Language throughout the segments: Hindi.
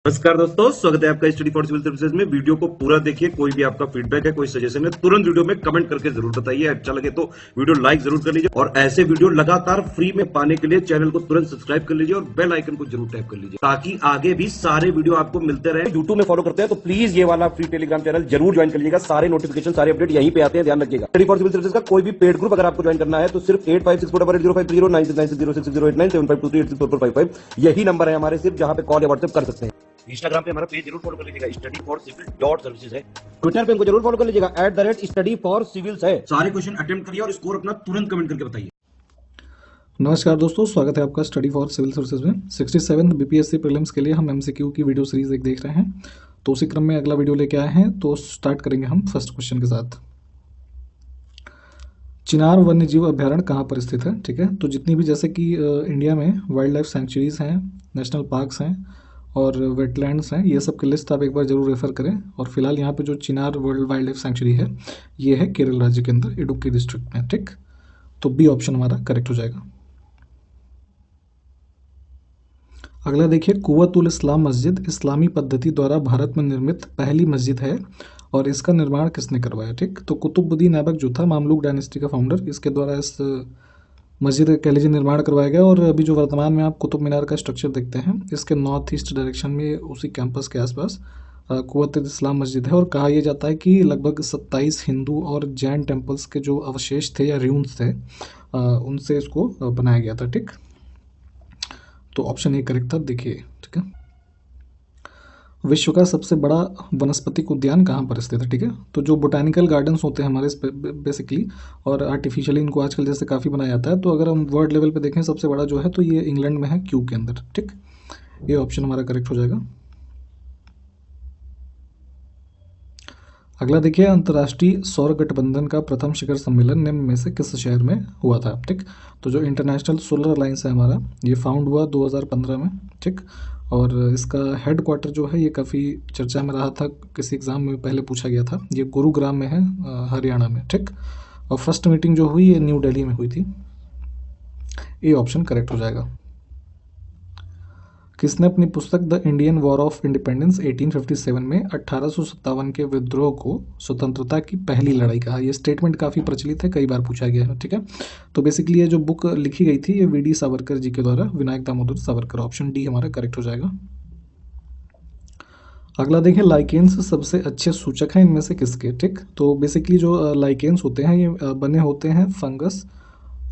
नमस्कार दोस्तों, स्वागत है आपका स्टडी फॉर सिविल सर्विसेज में। वीडियो को पूरा देखिए। कोई भी आपका फीडबैक है, कोई सजेशन है, तुरंत वीडियो में कमेंट करके जरूर बताइए। अच्छा लगे तो वीडियो लाइक जरूर कर लीजिए और ऐसे वीडियो लगातार फ्री में पाने के लिए चैनल को तुरंत सब्सक्राइब कर लीजिए और बेल आइकन को जरूर टैप कर लीजिए ताकि आगे भी सारे वीडियो आपको मिलते रहे। यूट्यूब में फॉलो करते हैं तो प्लीज ये वाला फ्री टेलीग्राम चैनल जरूर ज्वाइन कर लीजिएगा। सारे नोटिफिकेशन, सारे अपडेट यहीं पे आते हैं, ध्यान रखिएगा। स्टडी फॉर सिविल सर्विसेज का कोई भी पेड ग्रुप अगर आपको ज्वाइन करना है तो सिर्फ 8564805309696063864455 यही नंबर है हमारे, सिर्फ जहां पे कॉल या व्हाट्सएप कर सकते हैं। इंस्टाग्राम पे हमारा पेज जरूर फॉलो कर लीजिएगा, study for civil dot services है। ट्विटर पे हमको जरूर फॉलो कर लीजिएगा, @स्टडी फॉर सिविल्स है। सारे क्वेश्चन अटेम्प्ट करिए और स्कोर अपना तुरंत कमेंट करके बताइए। नमस्कार दोस्तों, स्वागत है आपका स्टडी फॉर सिविल सर्विसेज में। 67 बीपीएससी प्रीलिम्स के लिए हम एमसीक्यू की वीडियो सीरीज एक देख रहे हैं, तो उसी क्रम में अगला वीडियो लेके आए हैं। तो स्टार्ट करेंगे हम फर्स्ट क्वेश्चन के साथ। चिनार वन्यजीव अभ्यारण्य कहाँ पर स्थित है? ठीक है, तो जितनी भी जैसे कि इंडिया में वाइल्ड लाइफ सेंचुरीज हैं, नेशनल पार्क्स हैं और वेटलैंड्स हैं, ये सब की लिस्ट आप एक बार जरूर रेफर करें। और फिलहाल यहाँ पे जो चिनार वर्ल्ड वाइल्ड लाइफ सेंचुरी है ये है केरल राज्य के अंदर, इडुक्की डिस्ट्रिक्ट में। ठीक, तो बी ऑप्शन हमारा करेक्ट हो जाएगा। अगला देखिए, कुव्वतुल इस्लाम मस्जिद इस्लामी पद्धति द्वारा भारत में निर्मित पहली मस्जिद है और इसका निर्माण किसने करवाया? ठीक, तो कुतुबुद्दीन ऐबक जो था मामलुक डायनेस्टी का फाउंडर, इसके द्वारा इस मस्जिद का कह लीजिए निर्माण करवाया गया। और अभी जो वर्तमान में आप कुतुब मीनार का स्ट्रक्चर देखते हैं, इसके नॉर्थ ईस्ट डायरेक्शन में उसी कैंपस के आसपास कुव्वतुल इस्लाम मस्जिद है। और कहा यह जाता है कि लगभग 27 हिंदू और जैन टेम्पल्स के जो अवशेष थे या र्यून्स थे उनसे इसको बनाया गया था। ठीक, तो ऑप्शन ए करेक्ट था। देखिए, ठीक है, विश्व का सबसे बड़ा वनस्पतिक उद्यान कहाँ पर स्थित है? ठीक है, तो जो बोटानिकल गार्डन्स होते हैं हमारे बेसिकली, और आर्टिफिशियली इनको आजकल जैसे काफ़ी बनाया जाता है, तो अगर हम वर्ल्ड लेवल पे देखें सबसे बड़ा जो है तो ये इंग्लैंड में है, क्यू के अंदर। ठीक, ये ऑप्शन हमारा करेक्ट हो जाएगा। अगला देखिए, अंतर्राष्ट्रीय सौर गठबंधन का प्रथम शिखर सम्मेलन निम्न में से किस शहर में हुआ था? ठीक, तो जो इंटरनेशनल सोलर अलायंस है हमारा, ये फाउंड हुआ 2015 में। ठीक, और इसका हेड क्वार्टर जो है ये काफ़ी चर्चा में रहा था, किसी एग्ज़ाम में पहले पूछा गया था। ये गुरुग्राम में है, हरियाणा में। ठीक, और फर्स्ट मीटिंग जो हुई ये न्यू दिल्ली में हुई थी। ये ऑप्शन करेक्ट हो जाएगा। किसने अपनी पुस्तक the Indian war of independence 1857 में 1857 के विद्रोह को स्वतंत्रता की पहली लड़ाई कहा? ये स्टेटमेंट काफ़ी प्रचलित है, कई बार पूछा गया है। ठीक है, तो बेसिकली ये जो बुक लिखी गई थी ये वीडी सावरकर जी के द्वारा, विनायक दामोदर सावरकर। ऑप्शन डी हमारा करेक्ट हो जाएगा। अगला देखें, लाइकेन्स सबसे अच्छे सूचक हैं इनमें से किसके? ठीक, तो बेसिकली जो लाइकेन्स होते हैं ये बने होते हैं फंगस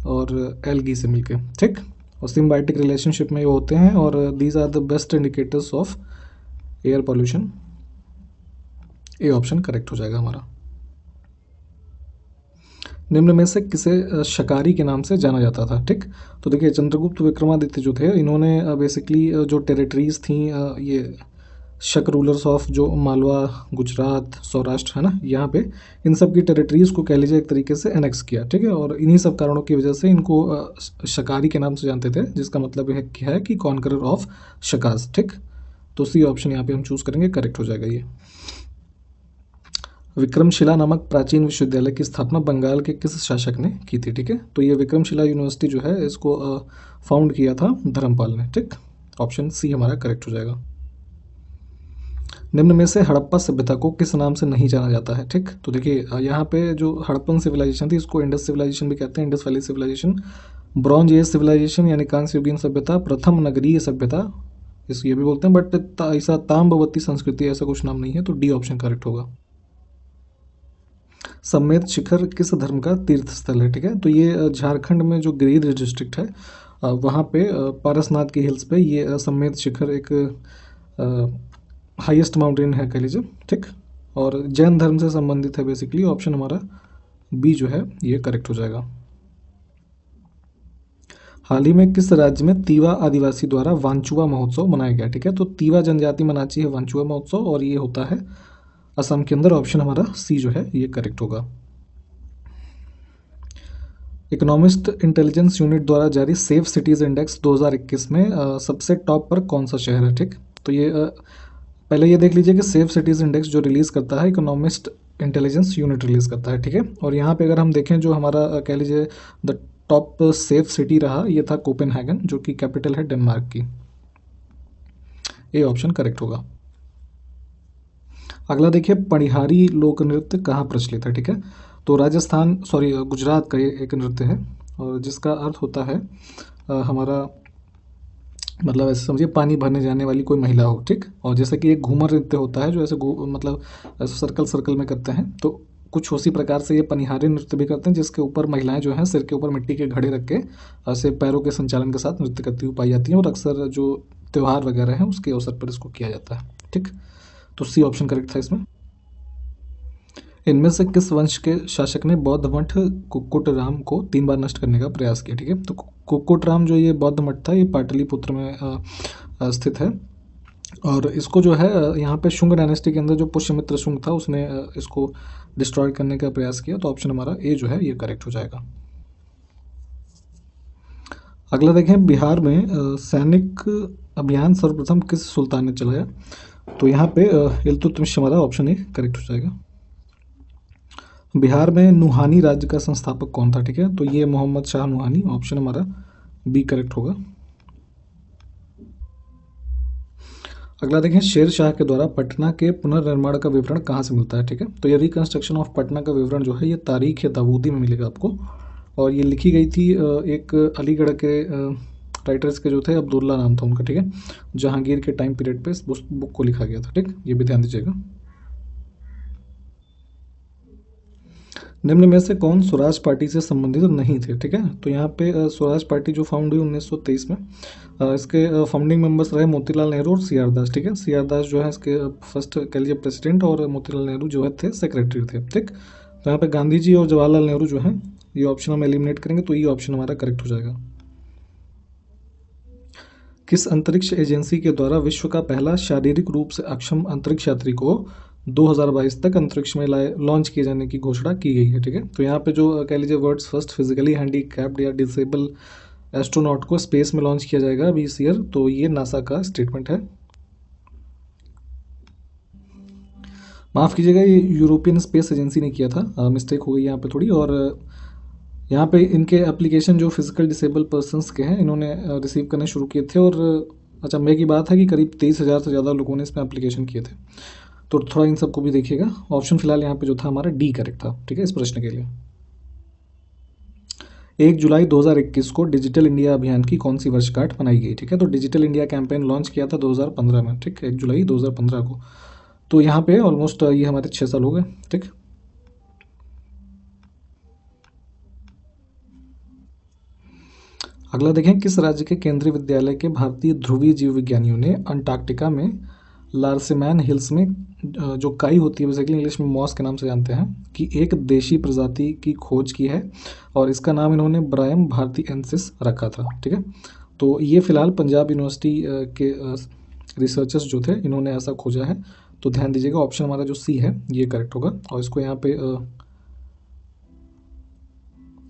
और एल्गी से मिलके। ठीक, और सिम्बायोटिक रिलेशनशिप में ये होते हैं, और these are the best indicators of air pollution. ये ऑप्शन करेक्ट हो जाएगा हमारा। निम्न में से किसे शकारी के नाम से जाना जाता था? ठीक, तो देखिए, चंद्रगुप्त विक्रमादित्य जो थे इन्होंने बेसिकली जो टेरिटरीज थी, ये शक रूलर्स ऑफ जो मालवा, गुजरात, सौराष्ट्र है ना, यहाँ पे इन सब की टेरिटरीज को कह लीजिए एक तरीके से एनेक्स किया। ठीक है, और इन्हीं सब कारणों की वजह से इनको शकारी के नाम से जानते थे, जिसका मतलब है कि कॉन्करर ऑफ शकाज। ठीक, तो सी ऑप्शन यहाँ पे हम चूज करेंगे, करेक्ट हो जाएगा ये। विक्रमशिला नामक प्राचीन विश्वविद्यालय की स्थापना बंगाल के किस शासक ने की थी? ठीक है, तो ये विक्रमशिला यूनिवर्सिटी जो है इसको फाउंड किया था धर्मपाल ने। ठीक, ऑप्शन सी हमारा करेक्ट हो जाएगा। निम्न में से हड़प्पा सभ्यता को किस नाम से नहीं जाना जाता है? ठीक, तो देखिए, यहाँ पे जो हड़प्पन सिविलाइजेशन थी इसको इंडस सिविलाइजेशन भी कहते हैं, Indus valley civilization, bronze age civilization यानी कांस्य युगीन सभ्यता, प्रथम नगरीय सभ्यता इस ये भी बोलते हैं, बट ऐसा ताम्रवती संस्कृति ऐसा कुछ नाम नहीं है, तो डी ऑप्शन करेक्ट होगा। समेत शिखर किस धर्म का तीर्थ स्थल है? ठीक है, तो ये झारखंड में जो गिरिडीह डिस्ट्रिक्ट है वहाँ पे पारसनाथ की हिल्स पे ये समेत शिखर एक हाईएस्ट माउंटेन है कह लीजिए। ठीक, और जैन धर्म से संबंधित है बेसिकली। ऑप्शन हमारा बी जो है ये करेक्ट हो जाएगा। हाल ही में किस राज्य में तीवा आदिवासी द्वारा वांचुआ महोत्सव मनाया गया? ठीक है, तो तीवा जनजाति मनाती है वांचुआ महोत्सव और ये होता है असम के अंदर। ऑप्शन हमारा सी जो है ये करेक्ट होगा। इकोनॉमिस्ट इंटेलिजेंस यूनिट द्वारा जारी सेफ सिटीज इंडेक्स 2021 में सबसे टॉप पर कौन सा शहर है? ठीक, तो ये पहले ये देख लीजिए कि सेफ सिटीज इंडेक्स जो रिलीज करता है इकोनॉमिस्ट इंटेलिजेंस यूनिट रिलीज करता है। ठीक है, और यहाँ पे अगर हम देखें जो हमारा कह लीजिए द टॉप सेफ सिटी रहा ये था कोपेनहेगन, जो कि कैपिटल है डेनमार्क की। ए ऑप्शन करेक्ट होगा। अगला देखिए, पणिहारी लोक नृत्य कहाँ प्रचलित है, ठीक है। तो राजस्थान सॉरी गुजरात का ये एक नृत्य है और जिसका अर्थ होता है हमारा मतलब ऐसे समझिए पानी भरने जाने वाली कोई महिला हो, ठीक। और जैसे कि एक घूमर नृत्य होता है जो ऐसे मतलब ऐसे सर्कल सर्कल में करते हैं, तो कुछ उसी प्रकार से ये पनिहारी नृत्य भी करते हैं, जिसके ऊपर महिलाएं जो हैं सिर के ऊपर मिट्टी के घड़े रख के ऐसे पैरों के संचालन के साथ नृत्य करती हुई पाई जाती हैं और अक्सर जो त्यौहार वगैरह हैं उसके अवसर पर इसको किया जाता है, ठीक। तो सी ऑप्शन करेक्ट था इसमें। इनमें से किस वंश के शासक ने बौद्ध मठ कुक्कुटराम को 3 बार नष्ट करने का प्रयास किया, ठीक है। तो कुक्कुटराम जो ये बौद्ध मठ था ये पाटलिपुत्र में स्थित है और इसको जो है यहाँ पे शुंग डायनेस्टी के अंदर जो पुष्यमित्र शुंग था उसने इसको डिस्ट्रॉय करने का प्रयास किया। तो ऑप्शन हमारा ए जो है ये करेक्ट हो जाएगा। अगला देखें, बिहार में सैनिक अभियान सर्वप्रथम किस सुल्तान ने चलाया। तो यहाँ पे इल्तुतमिश हमारा ऑप्शन ए करेक्ट हो जाएगा। बिहार में नुहानी राज्य का संस्थापक कौन था, ठीक है। तो ये मोहम्मद शाह नुहानी, ऑप्शन हमारा बी करेक्ट होगा। अगला देखें, शेर शाह के द्वारा पटना के पुनर्निर्माण का विवरण कहाँ से मिलता है, ठीक है। तो ये रिकंस्ट्रक्शन ऑफ पटना का विवरण जो है ये तारीख या दाऊदी में मिलेगा आपको और ये लिखी गई थी एक अलीगढ़ के राइटर्स के जो थे, अब्दुल्ला नाम था उनका, ठीक है। जहांगीर के टाइम पीरियड पे इस बुक को लिखा गया था, ठीक। ये भी ध्यान दीजिएगा। निम्न में से कौन स्वराज पार्टी से संबंधित नहीं थे, ठीक है। तो यहाँ पे स्वराज पार्टी जो फाउंड हुई 1923 में, इसके फाउंडिंग मेंबर्स रहे मोतीलाल नेहरू और सी आर दास, ठीक है। सी आर दास जो है इसके फर्स्ट कह लीजिए प्रेसिडेंट और मोतीलाल नेहरू जो है थे सेक्रेटरी थे, ठीक। तो यहाँ पे गांधी जी और जवाहरलाल नेहरू जो है ये ऑप्शन हम एलिमिनेट करेंगे तो ये ऑप्शन हमारा करेक्ट हो जाएगा। किस अंतरिक्ष एजेंसी के द्वारा विश्व का पहला शारीरिक रूप से अक्षम अंतरिक्ष यात्री को 2022 तक अंतरिक्ष में लॉन्च किए जाने की घोषणा की गई है, ठीक है। तो यहाँ पे जो कह लीजिए वर्ड्स फर्स्ट फिजिकली हैंडीकैप्ड या डिसेबल एस्ट्रोनॉट को स्पेस में लॉन्च किया जाएगा अभी इस ईयर, तो ये नासा का स्टेटमेंट है। माफ़ कीजिएगा, ये यूरोपियन स्पेस एजेंसी ने किया था, मिस्टेक हो गई यहाँ पे थोड़ी। और यहाँ पे इनके एप्लीकेशन जो फिजिकल डिसेबल पर्सनस के हैं इन्होंने रिसीव करने शुरू किए थे और अच्छा मई की बात है कि करीब 23,000 से ज़्यादा लोगों ने इसमें एप्लीकेशन किए थे। तो थोड़ा इन सबको भी देखिएगा। ऑप्शन फिलहाल यहाँ पे जो था हमारा डी करेक्ट था, ठीक है, इस प्रश्न के लिए। 1 जुलाई 2021 को डिजिटल इंडिया अभियान की कौन सी वर्षगांठ मनाई गई, ठीक है। तो डिजिटल इंडिया कैंपेन लॉन्च किया था 2015 में, ठीक, 1 जुलाई 2015 को। तो यहाँ पे ऑलमोस्ट ये हमारे 6 साल हो गए, ठीक। अगला देखें, किस राज्य के केंद्रीय विद्यालय के भारतीय ध्रुवीय जीव विज्ञानियों ने अंटार्कटिका में लार्सेमैन हिल्स में जो काई होती है बेसिकली इंग्लिश में मॉस के नाम से जानते हैं कि एक देशी प्रजाति की खोज की है और इसका नाम इन्होंने ब्रायम भारतीएंसिस रखा था, ठीक है। तो ये फिलहाल पंजाब यूनिवर्सिटी के रिसर्चर्स जो थे इन्होंने ऐसा खोजा है। तो ध्यान दीजिएगा, ऑप्शन हमारा जो सी है ये करेक्ट होगा और इसको यहाँ पे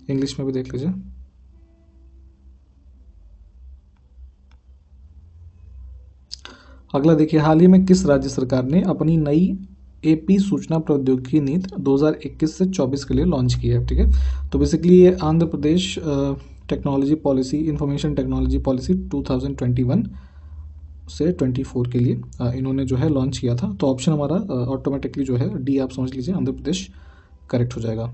इंग्लिश में भी देख लीजिए। अगला देखिए, हाल ही में किस राज्य सरकार ने अपनी नई एपी सूचना प्रौद्योगिकी नीति 2021 से 24 के लिए लॉन्च की है, ठीक है। तो बेसिकली ये Andhra Pradesh technology policy information technology policy 2021 से 24 के लिए इन्होंने जो है लॉन्च किया था। तो ऑप्शन हमारा ऑटोमेटिकली जो है डी आप समझ लीजिए, आंध्र प्रदेश करेक्ट हो जाएगा।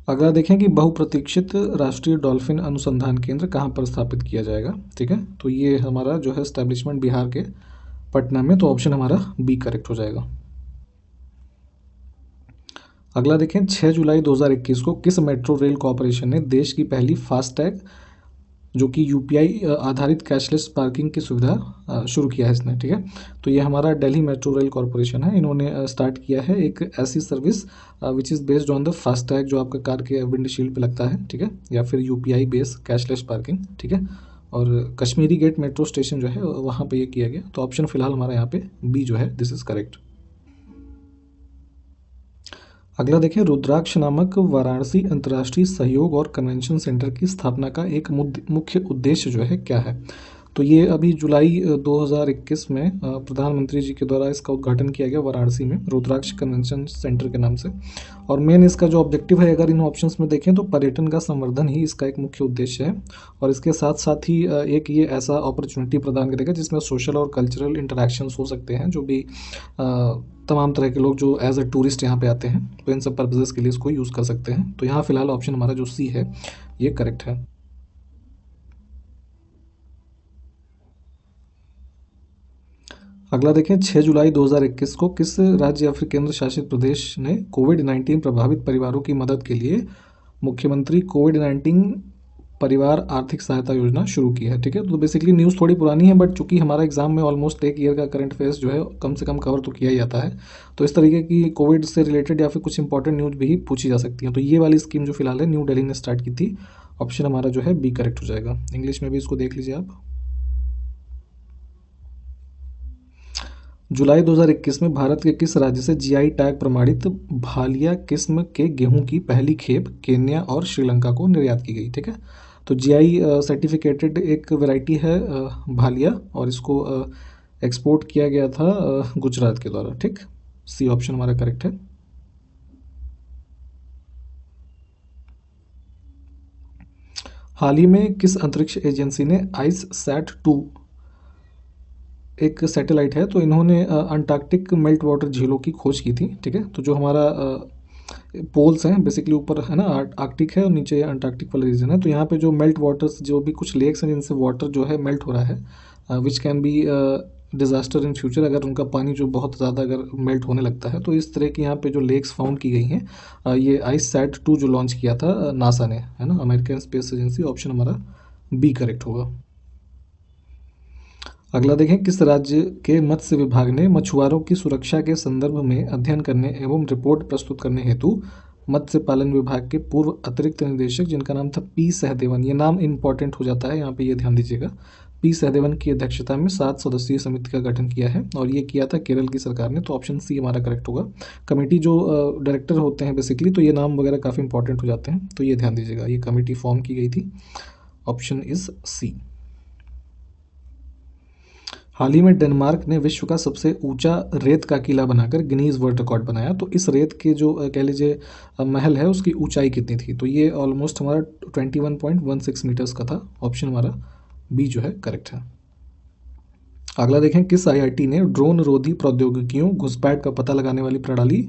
अगला देखें कि बहुप्रतीक्षित राष्ट्रीय डॉल्फिन अनुसंधान केंद्र कहाँ पर स्थापित किया जाएगा, ठीक है। तो ये हमारा जो है एस्टेब्लिशमेंट बिहार के पटना में, तो ऑप्शन हमारा बी करेक्ट हो जाएगा। अगला देखें, 6 जुलाई 2021 को किस मेट्रो रेल कॉरपोरेशन ने देश की पहली फास्टैग जो कि यूपीआई आधारित कैशलेस पार्किंग की सुविधा शुरू किया है इसने, ठीक है। तो ये हमारा दिल्ली मेट्रो रेल कॉरपोरेशन है, इन्होंने स्टार्ट किया है एक ऐसी service which is based on the FASTag जो आपका कार के विंडशील्ड पे लगता है, ठीक है, या फिर यूपीआई बेस्ड कैशलेस पार्किंग, ठीक है। और कश्मीरी गेट मेट्रो स्टेशन जो है वहाँ पे ये किया गया। तो ऑप्शन फिलहाल हमारा यहाँ पे बी जो है दिस इज़ करेक्ट। अगला देखिए, रुद्राक्ष नामक वाराणसी अंतर्राष्ट्रीय सहयोग और कन्वेंशन सेंटर की स्थापना का एक मुख्य उद्देश्य जो है क्या है। तो ये अभी जुलाई 2021 में प्रधानमंत्री जी के द्वारा इसका उद्घाटन किया गया वाराणसी में रुद्राक्ष कन्वेंशन सेंटर के नाम से। और मेन इसका जो ऑब्जेक्टिव है, अगर इन ऑप्शंस में देखें तो पर्यटन का संवर्धन ही इसका एक मुख्य उद्देश्य है। और इसके साथ साथ ही एक ये ऐसा अपॉर्चुनिटी प्रदान करेगा जिसमें सोशल और कल्चरल इंटरेक्शंस हो सकते हैं, जो भी तमाम तरह के लोग जो एज अ टूरिस्ट यहाँ पे आते हैं, तो इन सब पर्पजेज़ के लिए इसको यूज़ कर सकते हैं। तो यहाँ फिलहाल ऑप्शन हमारा जो सी है ये करेक्ट है। अगला देखें, 6 जुलाई 2021 को किस राज्य या फिर केंद्र शासित प्रदेश ने कोविड-19 प्रभावित परिवारों की मदद के लिए मुख्यमंत्री कोविड-19 परिवार आर्थिक सहायता योजना शुरू की है। ठीक है, तो बेसिकली न्यूज़ थोड़ी पुरानी है, बट चूंकि हमारा एग्जाम में ऑलमोस्ट एक ईयर का करंट अफेयर्स जो है कम से कम कवर तो किया ही जाता है, तो इस तरीके की कोविड से रिलेटेड या फिर कुछ इंपॉर्टेंट न्यूज़ भी पूछी जा सकती हैं। तो ये वाली स्कीम जो फिलहाल है न्यू दिल्ली ने स्टार्ट की थी, ऑप्शन हमारा जो है बी करेक्ट हो जाएगा। इंग्लिश में भी इसको देख लीजिए आप। जुलाई 2021 में भारत के किस राज्य से जीआई टैग प्रमाणित भालिया किस्म के गेहूं की पहली खेप केन्या और श्रीलंका को निर्यात की गई? ठीक है, तो जीआई सर्टिफिकेटेड एक वैरायटी है भालिया, और इसको एक्सपोर्ट किया गया था गुजरात के द्वारा। ठीक, सी ऑप्शन हमारा करेक्ट है। हाल ही में किस अंतरिक्ष एजेंसी ने IceSat-2 एक सैटेलाइट है, तो इन्होंने अंटार्कटिक मेल्ट वाटर झीलों की खोज की थी। ठीक है, तो जो हमारा पोल्स हैं बेसिकली ऊपर है ना आर्कटिक है और नीचे अंटार्कटिक वाला रीजन है, तो यहाँ पे जो मेल्ट वाटर्स, जो भी कुछ लेक्स हैं जिनसे वाटर जो है मेल्ट हो रहा है, which can be disaster in future, अगर उनका पानी जो बहुत ज़्यादा अगर मेल्ट होने लगता है, तो इस तरह की यहाँ पे जो लेक्स फाउंड की गई हैं, ये IceSat-2 जो लॉन्च किया था नासा ने, है ना, अमेरिकन स्पेस एजेंसी। ऑप्शन हमारा बी करेक्ट होगा। अगला देखें, किस राज्य के मत्स्य विभाग ने मछुआरों की सुरक्षा के संदर्भ में अध्ययन करने एवं रिपोर्ट प्रस्तुत करने हेतु मत्स्य पालन विभाग के पूर्व अतिरिक्त निदेशक, जिनका नाम था पी सहदेवन, ये नाम इंपॉर्टेंट हो जाता है यहाँ पे, ये ध्यान दीजिएगा, पी सहदेवन की अध्यक्षता में 7 सदस्यीय समिति का गठन किया है, और ये किया था केरल की सरकार ने। तो ऑप्शन सी हमारा करेक्ट होगा। कमेटी जो डायरेक्टर होते हैं बेसिकली, तो ये नाम वगैरह काफ़ी इंपॉर्टेंट हो जाते हैं, तो ये ध्यान दीजिएगा, ये कमेटी फॉर्म की गई थी। ऑप्शन इज सी। हाल ही में डेनमार्क ने विश्व का सबसे ऊंचा रेत का किला बनाकर गिनीज वर्ल्ड रिकॉर्ड बनाया। तो इस रेत के जो कह लीजिए महल है, उसकी ऊंचाई कितनी थी? तो ये ऑलमोस्ट हमारा 21.16 मीटर्स का था। ऑप्शन हमारा बी जो है करेक्ट है। अगला देखें, किस IIT ने ड्रोन रोधी प्रौद्योगिकियों, घुसपैठ का पता लगाने वाली प्रणाली,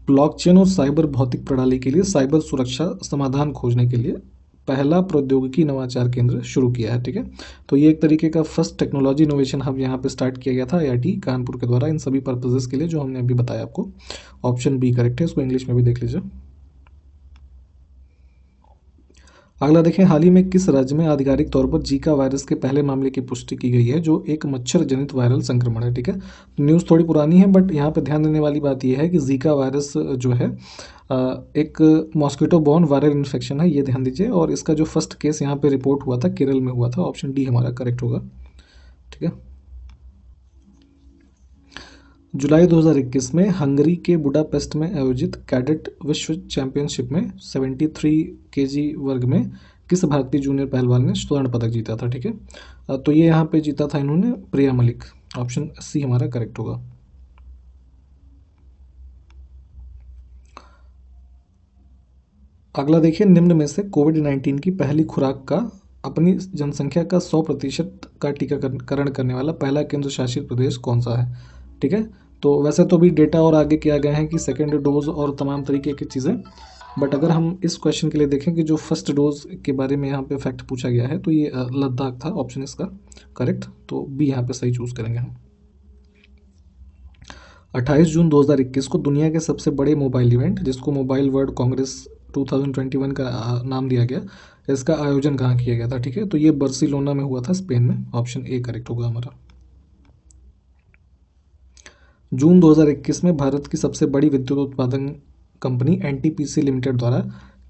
ब्लॉकचेन और साइबर भौतिक प्रणाली के लिए साइबर सुरक्षा समाधान खोजने के लिए पहला प्रौद्योगिकी नवाचार केंद्र शुरू किया है? ठीक है, तो ये एक तरीके का फर्स्ट टेक्नोलॉजी इनोवेशन हब यहाँ पे स्टार्ट किया गया था IIT कानपुर के द्वारा, इन सभी पर्पजेस के लिए जो हमने अभी बताया आपको। ऑप्शन बी करेक्ट है, इसको इंग्लिश में भी देख लीजिए। अगला देखें, हाल ही में किस राज्य में आधिकारिक तौर पर जीका वायरस के पहले मामले की पुष्टि की गई है, जो एक मच्छर जनित वायरल संक्रमण है? ठीक है, न्यूज़ थोड़ी पुरानी है, बट यहाँ पे ध्यान देने वाली बात यह है कि जीका वायरस जो है एक मॉस्किटो बॉर्न वायरल इन्फेक्शन है, ये ध्यान दीजिए, और इसका जो फर्स्ट केस यहाँ पे रिपोर्ट हुआ था केरल में हुआ था। ऑप्शन डी हमारा करेक्ट होगा। ठीक है, जुलाई 2021 में हंगरी के बुडापेस्ट में आयोजित कैडेट विश्व चैंपियनशिप में 73 kg वर्ग में किस भारतीय जूनियर पहलवान ने स्वर्ण पदक जीता था? ठीक है, तो ये यहाँ पे जीता था इन्होंने प्रिया मलिक। ऑप्शन सी हमारा करेक्ट होगा। अगला देखिए, निम्न में से कोविड-19 की पहली खुराक का अपनी जनसंख्या का 100% का टीकाकरण करने वाला पहला केंद्र शासित प्रदेश कौन सा है? ठीक है, तो वैसे तो भी डेटा और आगे किया गया है कि सेकेंड डोज और तमाम तरीके की चीज़ें, बट अगर हम इस क्वेश्चन के लिए देखें कि जो फर्स्ट डोज के बारे में यहाँ पे फैक्ट पूछा गया है, तो ये लद्दाख था। ऑप्शन इसका करेक्ट, तो बी यहाँ पे सही चूज़ करेंगे हम। 28 जून 2021 को दुनिया के सबसे बड़े मोबाइल इवेंट, जिसको मोबाइल वर्ल्ड कांग्रेस 2021 का नाम दिया गया, इसका आयोजन कहाँ किया गया था? ठीक है, तो ये बार्सिलोना में हुआ था, स्पेन में। ऑप्शन ए करेक्ट होगा हमारा। जून 2021 में भारत की सबसे बड़ी विद्युत उत्पादन कंपनी NTPC लिमिटेड द्वारा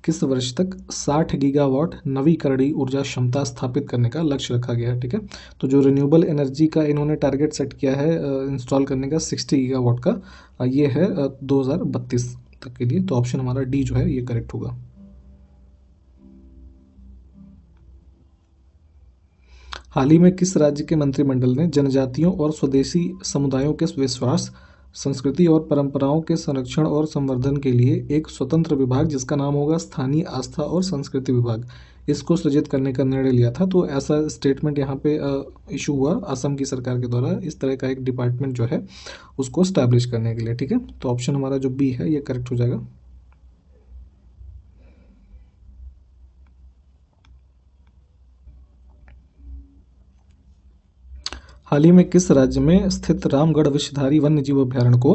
किस वर्ष तक 60 गीगावाट नवीकरणीय ऊर्जा क्षमता स्थापित करने का लक्ष्य रखा गया है? ठीक है, तो जो रिन्यूएबल एनर्जी का इन्होंने टारगेट सेट किया है इंस्टॉल करने का 60 गीगावाट का, ये है 2032 तक के लिए। तो ऑप्शन हमारा डी जो है ये करेक्ट होगा। हाल ही में किस राज्य के मंत्रिमंडल ने जनजातियों और स्वदेशी समुदायों के विश्वास, संस्कृति और परंपराओं के संरक्षण और संवर्धन के लिए एक स्वतंत्र विभाग, जिसका नाम होगा स्थानीय आस्था और संस्कृति विभाग, इसको सृजित करने का निर्णय लिया था? तो ऐसा स्टेटमेंट यहाँ पे इशू हुआ असम की सरकार के द्वारा, इस तरह का एक डिपार्टमेंट जो है उसको स्टैब्लिश करने के लिए। ठीक है, तो ऑप्शन हमारा जो बी है ये करेक्ट हो जाएगा। हाल ही में किस राज्य में स्थित रामगढ़ विषधारी वन्यजीव अभयारण्य को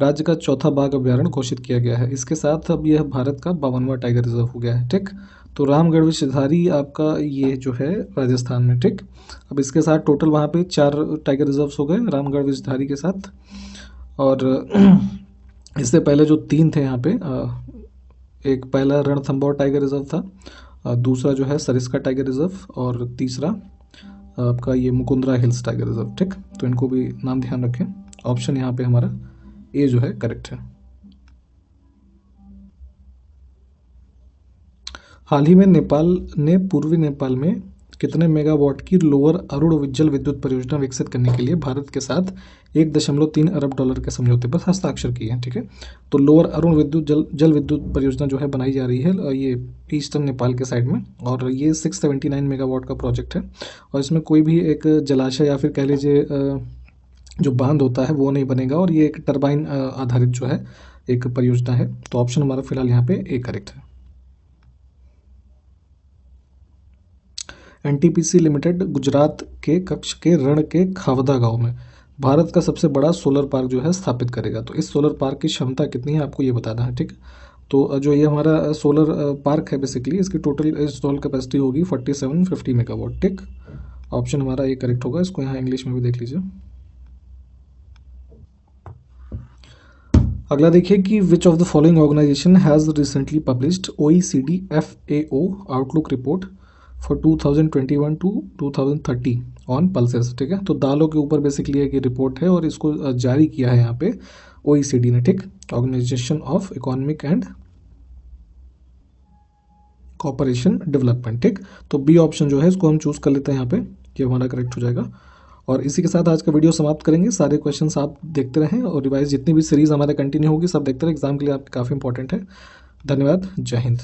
राज्य का चौथा बाघ अभयारण्य घोषित किया गया है? इसके साथ अब यह भारत का 52वां टाइगर रिजर्व हो गया है। ठीक, तो रामगढ़ विषधारी आपका ये जो है राजस्थान में। ठीक, अब इसके साथ टोटल वहाँ पे 4 टाइगर रिजर्व्स हो गए रामगढ़ विषधारी के साथ, और इससे पहले जो 3 थे यहाँ पे, एक पहला रणथंभौर टाइगर रिजर्व था, दूसरा जो है सरिस्का टाइगर रिजर्व, और तीसरा आपका ये मुकुंदरा हिल्स टाइगर रिजर्व। ठीक, तो इनको भी नाम ध्यान रखें। ऑप्शन यहाँ पे हमारा ए जो है करेक्ट है। हाल ही में नेपाल ने पूर्वी नेपाल में कितने मेगावाट की लोअर अरुण जल विद्युत परियोजना विकसित करने के लिए भारत के साथ 1.3 अरब डॉलर के समझौते पर हस्ताक्षर किए हैं? ठीक है, तो लोअर अरुण जल विद्युत परियोजना जो है बनाई जा रही है ये ईस्टर्न नेपाल के साइड में, और ये 679 मेगावाट का प्रोजेक्ट है, और इसमें कोई भी एक जलाशय या फिर कह लीजिए जो बांध होता है वो नहीं बनेगा, और ये एक टरबाइन आधारित जो है एक परियोजना है। तो ऑप्शन हमारा फिलहाल यहाँ पे ए करेक्ट है। एनटीपीसी लिमिटेड गुजरात के कच्छ के रण के खावदा गांव में भारत का सबसे बड़ा सोलर पार्क जो है स्थापित करेगा। तो इस सोलर पार्क की क्षमता कितनी है आपको ये बताना है। ठीक, तो जो ये हमारा सोलर पार्क है बेसिकली, इसकी टोटल इंस्टॉल कैपेसिटी होगी 4750 मेगावाट। ठीक, ऑप्शन हमारा ये करेक्ट होगा। इसको यहाँ इंग्लिश में भी देख लीजिए। अगला देखिए कि which of the following organization has recently published OECD FAO outlook report for 2021 to 2030 on pulses. ठीक है, तो दालों के ऊपर बेसिकली एक रिपोर्ट है, और इसको जारी किया है यहाँ पे OECD ने। ठीक, organization of economic and cooperation development. ठीक, तो बी ऑप्शन जो है इसको हम चूज कर लेते हैं यहाँ पे, ये हमारा करेक्ट हो जाएगा। और इसी के साथ आज का वीडियो समाप्त करेंगे। सारे क्वेश्चंस आप देखते रहें, और रिवाइज जितनी भी सीरीज हमारे कंटिन्यू होगी सब देखते रहें, एग्जाम के लिए आपके काफ़ी इंपॉर्टेंट है। धन्यवाद, जय हिंद।